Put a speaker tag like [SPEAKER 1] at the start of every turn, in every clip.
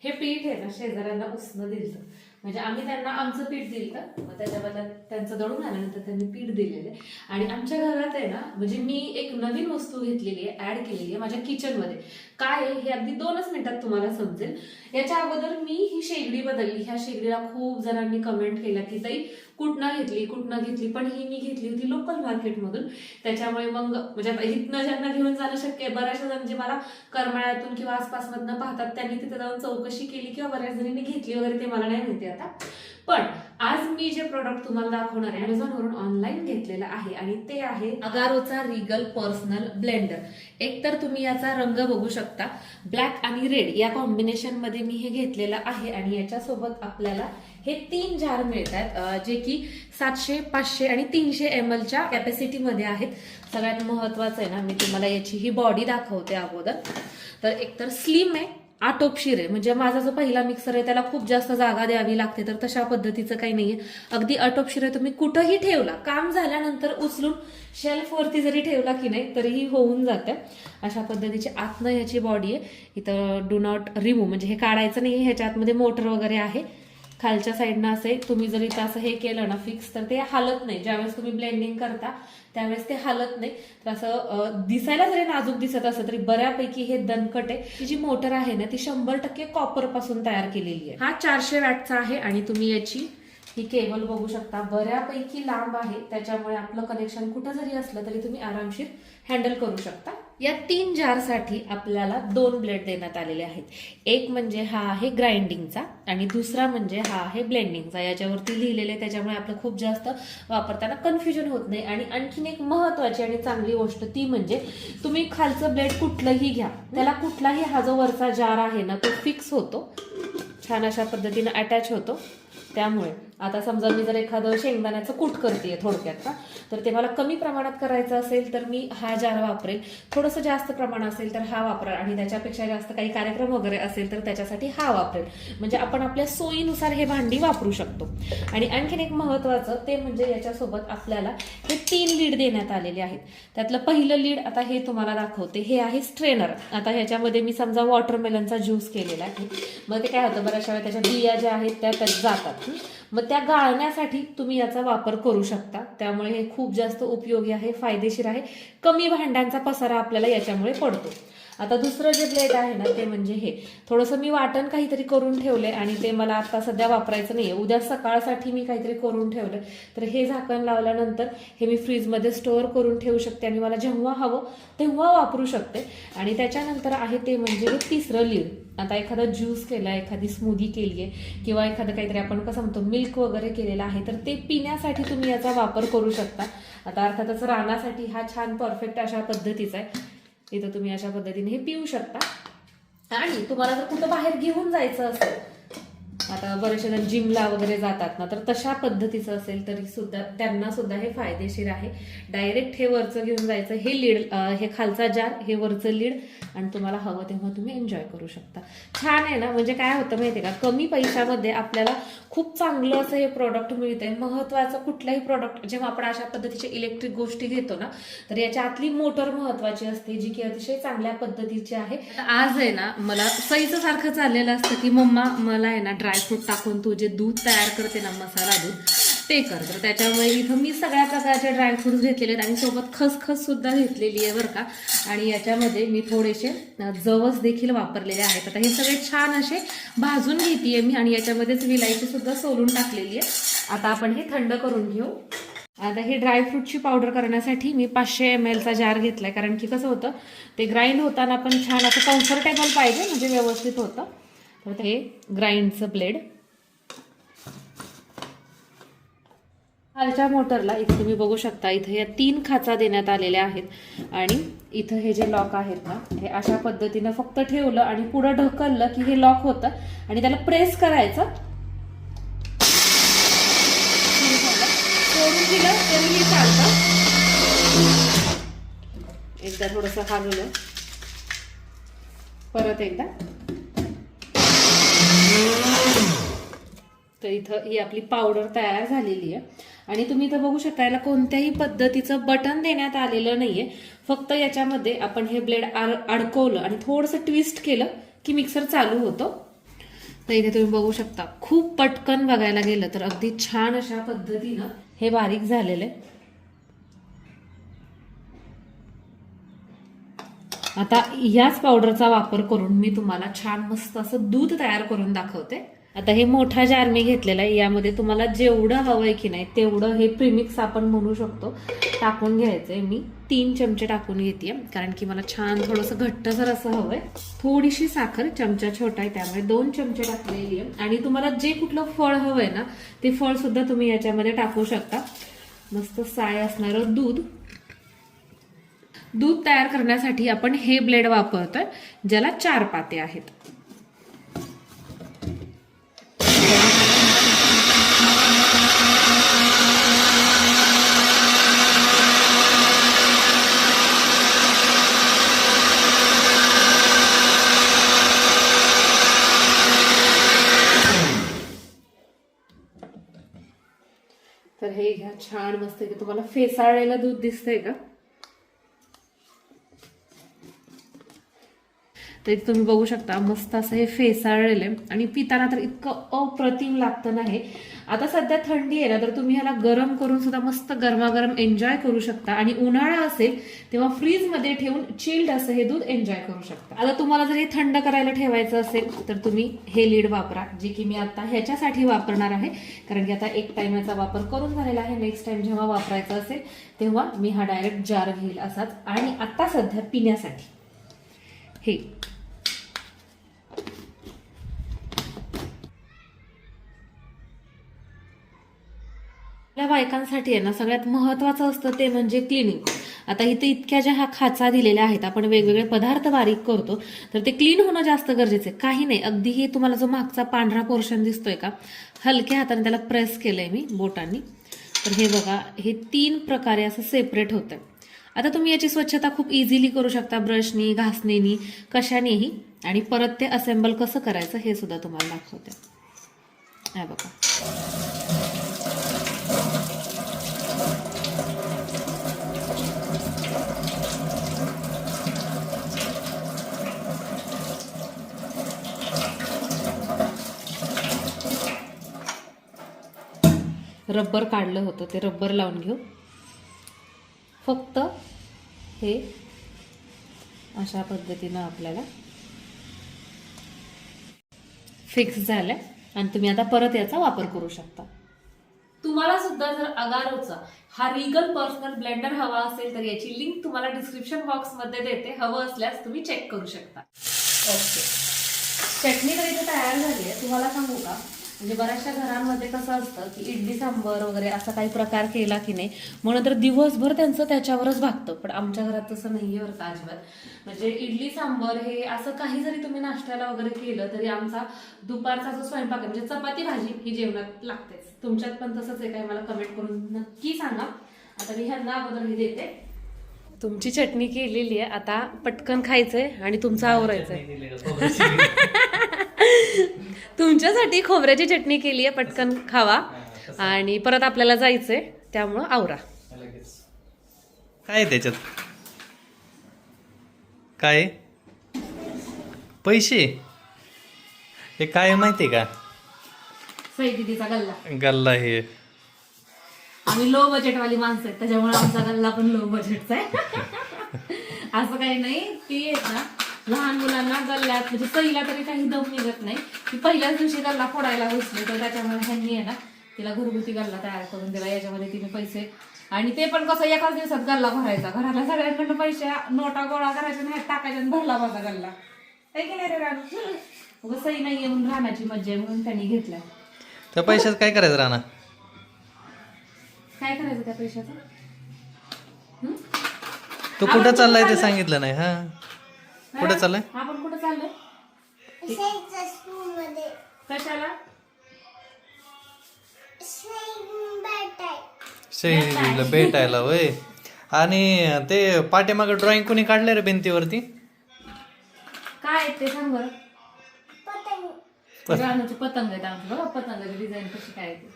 [SPEAKER 1] हे पीठ आहे ना शेजाऱ्यांना उसनं दिलं, म्हणजे आम्ही त्यांना आमचं पीठ दिलं, मग त्याच्याबद्दल त्यांचं दळून आल्यानंतर त्यांनी पीठ दिलेलं आहे. आणि आमच्या घरात आहे ना, म्हणजे मी एक नवीन वस्तू घेतलेली आहे, ऍड केलेली आहे माझ्या किचनमध्ये. काय आहे हे अगदी 2च मिनिटात तुम्हाला समजेल. याच्या अगोदर मी ही शेगडी बदलली. ह्या शेगडीला खूप जणांनी कमेंट केल्या की ताई कुठनं घेतली, पण ही मी घेतली होती लोकल मार्केटमधून. त्याच्यामुळे मग म्हणजे आता इथनं ज्यांना घेऊन जाणं शक्य आहे, बऱ्याचशा जण जे मला करमाळ्यातून किंवा आसपासमधनं पाहतात त्यांनी तिथे जाऊन चौकशी केली किंवा बऱ्याच जणांनी घेतली वगैरे, ते मला नाही माहिती आता. पण आज मी जे प्रोडक्ट तुम्हाला दाखवणार आहे अमेझॉनवरून ऑनलाईन घेतलेलं आहे आणि ते आहे अगारोचा रिगल पर्सनल ब्लेंडर. एकतर तुम्ही याचा रंग बघू शकता, ब्लॅक आणि रेड या कॉम्बिनेशन मध्ये मी हे घेतलेलं आहे. आणि याच्यासोबत आपल्याला हे 3 जार मिळतात, जे की 700, 500 आणि 300 ml च्या कॅपॅसिटीमध्ये आहेत. सगळ्यात महत्वाचं आहे ना, मी तुम्हाला याची ही बॉडी दाखवते अगोदर. तर एकतर स्लिम आहे, आटोपशीर आहे, म्हणजे माझा जो पहिला मिक्सर आहे त्याला खूप जास्त जागा द्यावी लागते, तर तशा पद्धतीचं काही नाहीये. अगदी आटोपशीर आहे, तुम्ही कुठंही ठेवला, काम झाल्यानंतर उचलून शेल्फवरती जरी ठेवला की नाही तरीही होऊन जातं. अशा पद्धतीची आतनं याची बॉडी आहे. इथं डू नॉट रिमूव्ह म्हणजे हे काढायचं नाही, ह्याच्या आतमध्ये मोटर वगैरे आहे. खालच्या साईडनं असे तुम्ही जर इथं असं हे केलं ना फिक्स, तर ते हलत नाही. ज्यावेळेस तुम्ही ब्लेंडिंग करता त्यावेळेस ते हलत नाही. तर असं दिसायला जरी नाजूक दिसत असं तरी बऱ्यापैकी हे दणकट आहे. ही जी मोटर आहे ना ती 100% कॉपर पासून तयार केलेली आहे. हा 400 वॅटचा आहे आणि तुम्ही याची ही केबल बघू शकता, बऱ्यापैकी लांब आहे. त्याच्यामुळे आपलं कनेक्शन कुठं जरी असलं तरी तुम्ही आरामशीर हँडल करू शकता. या 3 जारसाठी आपल्याला 2 ब्लेड देण्यात आलेले आहेत. एक म्हणजे हा आहे ग्राइंडिंगचा आणि दुसरा म्हणजे हा आहे ब्लेंडिंगचा. याच्यावरती लिहिलेले, त्याच्यामुळे आपलं खूप जास्त वापरताना कन्फ्युजन होत नाही. आणि आणखीन एक महत्वाची आणि चांगली गोष्ट ती म्हणजे तुम्ही खालचं ब्लेड कुठलंही घ्या, त्याला कुठलाही हा जो वरचा जार आहे ना तो फिक्स होतो, छान अशा पद्धतीने अटॅच होतो. त्यामुळे आता समजा मी जर एखादं शेंगदाण्याचं कूट करतेय थोडक्यात ना, तर ते मला कमी प्रमाणात करायचं असेल तर मी हा जार वापरेल. थोडंसं जास्त प्रमाण असेल तर हा वापरेल आणि त्याच्यापेक्षा जास्त काही कार्यक्रम वगैरे असेल तर त्याच्यासाठी हा वापरेल. म्हणजे आपण आपल्या सोयीनुसार हे भांडी वापरू शकतो. आणि आणखीन एक महत्वाचं ते म्हणजे याच्यासोबत आपल्याला हे 3 लीड देण्यात आलेले आहेत. त्यातलं पहिलं लीड आता हे तुम्हाला दाखवते, हे आहे स्ट्रेनर. आता ह्याच्यामध्ये मी समजा वॉटरमेलनचा ज्यूस केलेला आहे, मग ते काय होतं बऱ्याचशा वेळा त्याच्या बिया ज्या आहेत त्या जातात, मग त्या गाळण्यासाठी तुम्ही याचा वापर करू शकता. त्यामुळे हे खूप जास्त उपयोगी आहे, फायदेशीर आहे. कमी भांड्यांचा पसारा आपल्याला याच्यामुळे पडतो. आता दुसरं जे ब्लेड आहे ना ते म्हणजे हे थोडंसं मी वाटण काहीतरी करून ठेवलंय आणि ते मला आता सध्या वापरायचं नाहीये, उद्या सकाळसाठी मी काहीतरी करून ठेवलंय. तर हे झाकण लावल्यानंतर हे मी फ्रीजमध्ये स्टोअर करून ठेवू शकते आणि मला जेव्हा हवं तेव्हा वापरू शकते. आणि त्याच्यानंतर आहे ते म्हणजे हे 3रं लीड. आता एखादा ज्यूस केला, एखादी स्मूदी केली आहे किंवा एखादं काहीतरी आपण कसं म्हणतो मिल्क वगैरे केलेलं आहे, तर ते पिण्यासाठी तुम्ही याचा वापर करू शकता. आता अर्थातच रानासाठी हा छान परफेक्ट अशा पद्धतीचा आहे. इथं तुम्ही अशा पद्धतीने हे पिऊ शकता. आणि तुम्हाला जर कुठं बाहेर घेऊन जायचं असेल, आता बरेचसे जण जिमला वगैरे जातात ना, तर तशा पद्धतीचं असेल तरी सुद्धा त्यांना सुद्धा हे फायदेशीर आहे. डायरेक्ट हे वरचं घेऊन जायचं, हे लीड, हे खालचा जार, हे वरचं लीड, आणि तुम्हाला हवं तेव्हा तुम्ही एन्जॉय करू शकता. छान आहे ना. म्हणजे काय होतं माहितीये का, कमी पैशामध्ये आपल्याला खूप चांगलं असं हे प्रॉडक्ट मिळतंय. महत्वाचं कुठलाही प्रॉडक्ट जेव्हा आपण अशा पद्धतीच्या इलेक्ट्रिक गोष्टी घेतो ना, तर याच्या आतली मोटर महत्वाची असते, जी की अतिशय चांगल्या पद्धतीची आहे. आज आहे ना मला सईचं सारखं चाललेलं असतं की मम्मा मला आहे ना ड्रायफ्रूट टाकून तू जे दूध तयार करते ना, मसाला दूध, ते कर. तर त्याच्यामुळे इथं मी सगळ्या प्रकारचे ड्रायफ्रुट्स घेतलेले आहेत आणि सोबत खसखस सुद्धा घेतलेली आहे बरं का. आणि याच्यामध्ये मी थोडेसे जवस देखील वापरलेले आहेत. आता हे सगळे छान असे भाजून घेतेय मी आणि याच्यामध्येच विलायची सुद्धा सोलून टाकलेली आहे. आता आपण हे थंड करून घेऊ. आता ही ड्रायफ्रूटची पावडर करण्यासाठी मी 500 ml चा जार घेतलाय, कारण की कसं होतं ते ग्राइंड होताना पण छान असं कम्फर्टेबल पाहिजे, म्हणजे व्यवस्थित होतं. तर हे ग्राइंडचं ब्लेड खालच्या मोटरला इथे तुम्ही बघू शकता, इथे या 3 खाचा देण्यात आलेल्या आहेत. आणि इथं हे जे लॉक आहेत ना, हे अशा पद्धतीनं फक्त ठेवलं आणि पुढं ढकललं की हे लॉक होतं आणि त्याला प्रेस करायचं. सोडून दिलं तरीही चालतं. एकदा थोडंसं हलवलं, परत एकदा, तर इथं ही आपली पावडर तयार झालेली आहे. आणि तुम्ही इथं बघू शकता याला कोणत्याही पद्धतीचं बटन देण्यात आलेलं नाहीये. फक्त याच्यामध्ये आपण हे ब्लेड अडकवलं आणि थोडंसं ट्विस्ट केलं की मिक्सर चालू होतो. तर इथे तुम्ही बघू शकता खूप पटकन बघायला गेलं तर अगदी छान अशा पद्धतीनं हे बारीक झालेलं आहे. आता याच पावडरचा वापर करून मी तुम्हाला छान मस्त असं दूध तयार करून दाखवते. आता हे मोठा जार मी घेतलेला आहे, यामध्ये तुम्हाला जेवढं हवंय की नाही तेवढं हे प्रीमिक्स आपण म्हणू शकतो टाकून घ्यायचंय. मी 3 चमचे टाकून घेते कारण की मला छान थोडंसं घट्टसर असं हवंय. थोडीशी साखर, चमचा छोटा आहे त्यामुळे 2 चमचे टाकलेली आहे. आणि तुम्हाला जे कुठलं फळ हवंय ना ते फळ सुद्धा तुम्ही याच्यामध्ये टाकू शकता. मस्त साय असणारं दूध तयार करण्यासाठी आपण हे ब्लेड वापरतोय ज्याला 4 पाते आहेत. तर हे घ्या छान मस्त की तुम्हाला फेसाळलेलं दूध दिसतंय का? तर तुम्ही बघू शकता मस्त असं हे फेसाळलेलं आहे आणि पिताना तर इतकं अप्रतिम लागतं नाही. आता सध्या थंडी आहे ना तर तुम्ही ह्याला गरम करून सुद्धा मस्त गरमागरम एन्जॉय करू शकता. आणि उन्हाळा असेल तेव्हा फ्रीजमध्ये ठेवून चिल्ड असं हे दूध एन्जॉय करू शकता. आता तुम्हाला जर हे थंड करायला ठेवायचं असेल तर तुम्ही हे लीड वापरा, जे की मी आता ह्याच्यासाठी वापरणार आहे कारण की आता एक टाइम याचा वापर करून झालेला आहे. नेक्स्ट टाइम जेव्हा वापरायचा असेल तेव्हा मी हा डायरेक्ट जार घेईल असाच. आणि आता सध्या पिण्यासाठी हे या बायकांसाठी आहे ना सगळ्यात महत्वाचं असतं ते म्हणजे क्लिनिंग. आता इथे इतक्या ज्या ह्या खाचा दिलेल्या आहेत, आपण वेगवेगळे पदार्थ बारीक करतो तर ते क्लीन होणं जास्त गरजेचं आहे. काही नाही, अगदी हे तुम्हाला जो मागचा पांढरा पोर्शन दिसतोय का, हलक्या हाताने त्याला प्रेस केलंय मी बोटांनी, तर हे बघा हे 3 प्रकारे असं सेपरेट होतंय. आता तुम्ही याची स्वच्छता खूप इझिली करू शकता ब्रशनी, घासणीनी, कशानेही. आणि परत ते असेंबल कसं करायचं हे सुद्धा तुम्हाला दाखवते. हे बघा रबर काढलं होतं ते रबर लावून घेऊ. फक्त हे अशा पद्धतीनं आपल्याला फिक्स झालंय आणि तुम्ही आता परत याचा वापर करू शकता. तुम्हाला सुद्धा जर अगारोचा हा रिगल पर्सनल ब्लेंडर हवा असेल तर याची लिंक तुम्हाला डिस्क्रिप्शन बॉक्स मध्ये देते. हवं असल्यास तुम्ही चेक करू शकता. ओके, चटणी तर इथे तयार झाली आहे. तुम्हाला सांगू का, म्हणजे बऱ्याचशा घरांमध्ये कसं असतं की इडली सांबर वगैरे असा काही प्रकार केला की नाही म्हणून तर दिवसभर त्यांचं त्याच्यावरच भागतं. पण आमच्या घरात तसं नाहीये बरं का अजिबात. म्हणजे इडली सांबर हे असं काही जरी तुम्ही नाश्त्याला वगैरे केलं तरी आमचा दुपारचा जो स्वयंपाक आहे म्हणजे चपाती भाजी ही जेवणात लागतेच. तुमच्यात पण तसंच आहे काय मला कमेंट करून नक्की सांगा. आता मी ह्यांना अगोदर ही देते. तुमची चटणी केलेली आहे, आता पटकन खायचंय आणि तुमचं आवरायचंय. तुमच्यासाठी खोबऱ्याची चटणी केली आहे, पटकन खावा आणि परत आपल्याला जायचंय त्यामुळं आवरा.
[SPEAKER 2] काय त्याच्यात काय पैसे हे काय माहितीये का?
[SPEAKER 1] सई दिदीचा गल्ला.
[SPEAKER 2] गल्ला हे
[SPEAKER 1] आम्ही लो बजेट वाली माणसं आहेत त्याच्यामुळे आमचा गल्ला पण लो बजेटचा आहे. असं काही नाही, ती येत ना लहान मुलांना गल्ल्यात म्हणजे सईला तरी काही दम निघत नाही. ती पहिल्याच दिवशी गल्ला फोडायला बसली तर त्याच्यामुळे ह्यांनी आहे ना तिला घरगुती गल्ला तयार करून दिला. याच्यामध्ये तिने पैसे आणि ते पण कसं एकाच दिवसात गल्ला भरायचा. घराला सगळ्यांकडनं पैसे नोटा गोळा करायच्या नाही टाकायच्या आणि भरला माझा गल्ला. काय केलं रे रानू, सई नाही येऊन राहण्याची मज्जा म्हणून त्यांनी घेतलाय.
[SPEAKER 2] त्या पैशात काय करायचं राणा?
[SPEAKER 1] काय करायचं त्या पैशाचं?
[SPEAKER 2] तो कुठं चाललाय ते सांगितलं नाही. हा कुठं चाललाय?
[SPEAKER 1] आपण कुठं चाललोय? कशाला?
[SPEAKER 2] शैलीला भेटायला वय. आणि ते पाठीमागं ड्रॉइंग कोणी काढलंय रे भिंतीवरती?
[SPEAKER 1] काय ते सांग बरं. रानूची पतंग आहे आमची बघा, पतंगाची डिझाईन कशी काय ते.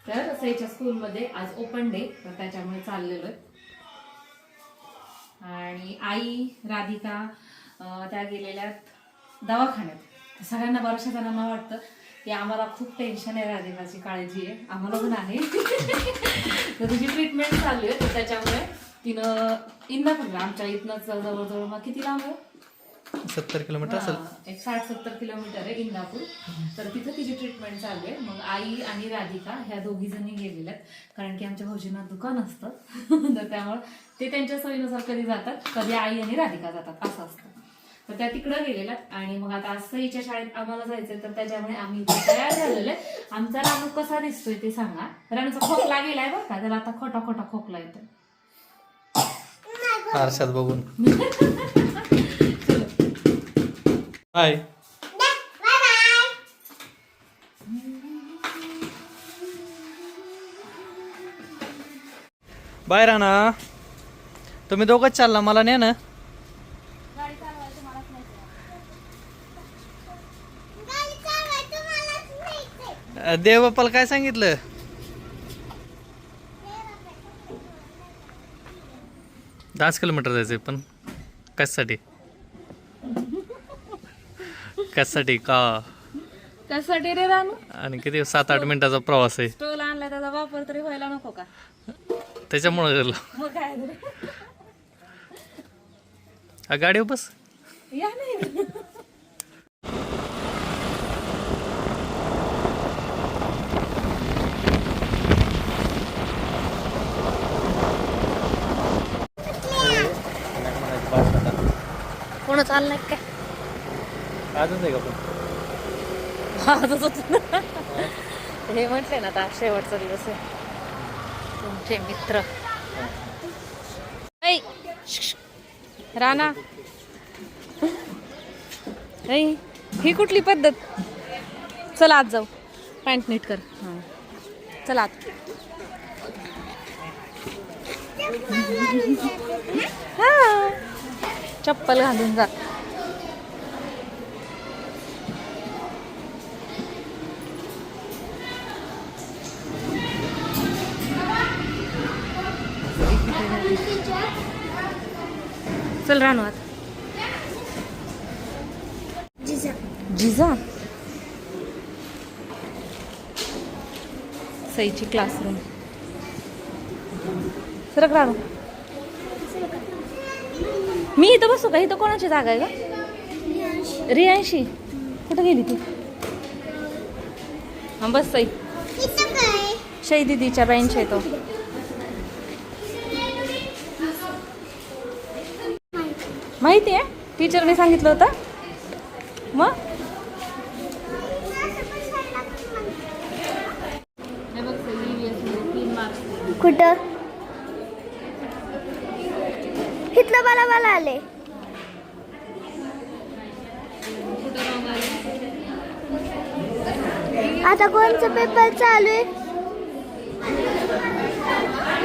[SPEAKER 1] तर सईच्या स्कूलमध्ये आज ओपन डे तर त्याच्यामुळे चाललेलो आहे. आणि आई राधिका त्या गेलेल्या दवाखान्यात सगळ्यांना बऱ्याचशा जणांना वाटतं की आम्हाला खूप टेन्शन आहे, राधिकाची काळजी आहे, आम्हाला पण आहे. तर तिची ट्रीटमेंट चालू आहे, तर त्याच्यामुळे तिनं इंदापूरला आमच्या इथनंच जवळजवळ मग किती लांब आहे,
[SPEAKER 2] 70 किलोमीटर असेल.
[SPEAKER 1] एक 60-70 किलोमीटर आहे इंदापूर. तर तिथं तिची ट्रीटमेंट चालू आहे. मग आई आणि राधिका ह्या दोघी जणी गेलेल्या आहेत, कारण की आमच्या भाऊजींना दुकान असतं. तर त्यामुळे ते त्यांच्या सोयीनुसार कधी जातात, कधी आई आणि राधिका जातात, असं असतं. तर त्या तिकडं गेलेल्या आणि मग आता आज सईच्या शाळेत आम्हाला जायचंय, तर त्याच्यामुळे आम्ही इथे तयार झालेलो आहे. आमचा रानू कसा दिसतोय ते सांगा. रानूचा खोकला गेलाय बरं का, त्याला आता खोटा खोटा खोकला येतोय
[SPEAKER 2] आरशात बघून. बाय. बाय राणा, तुम्ही दोघंच चालला, मला नाही ना. देवबापाला काय सांगितलं? दहाच किलोमीटर जायचंय, पण कशासाठी? कशासाठी का?
[SPEAKER 1] त्यासाठी रे रानू,
[SPEAKER 2] आणि किती 7-8 मिनिटाचा प्रवास आहे,
[SPEAKER 1] स्टोल आणला, त्याचा वापर तरी व्हायला नको का?
[SPEAKER 2] त्याच्यामुळे
[SPEAKER 1] मग काय
[SPEAKER 2] गाडीवर बस.
[SPEAKER 1] या नाही. कोण चाललंय काय?
[SPEAKER 2] आजच आहे का पण?
[SPEAKER 1] आजच होत ना. हे म्हटले ना, आता शेवटचा दिवस आहे. तुमचे मित्र ऐ, राणा, ऐ, ही कुठली पद्धत? चला आत जाऊ, पॅन्ट नीट कर. हां चला आत. हा, चप्पल घालून जा. चल रानू आत. जिजा सईची क्लासरूम. सरक रानू. मी इथं बसू का? इथं कोणाची जागा आहे का? रियांशी कुठं गेली ती? हा बस सई. शई दीदीच्या बेंच आहे तो. माहिती आहे, टीचरने सांगितलं होतं. मग
[SPEAKER 3] कुठं? इथलं मला आले. आता कोणचं पेपर चालू आहे?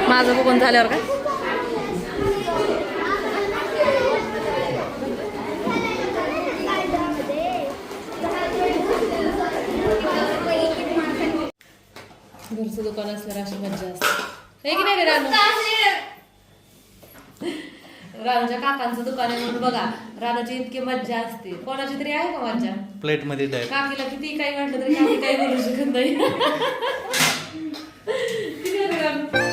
[SPEAKER 1] माझं बघून झाल्यावर का? घरचं दुकान असल्यावर अशी मज्जा असते, हे की नाही रे रानू? रानूच्या काकांचं दुकान आहे म्हणून बघा, रानूची इतकी मज्जा असते. कोणाची तरी आहे का मज्जा?
[SPEAKER 2] प्लेट मध्ये द्या.
[SPEAKER 1] काकीला किती काही म्हटलं तरी काकी काही बोलू शकत नाही. किती आहे रे रानू?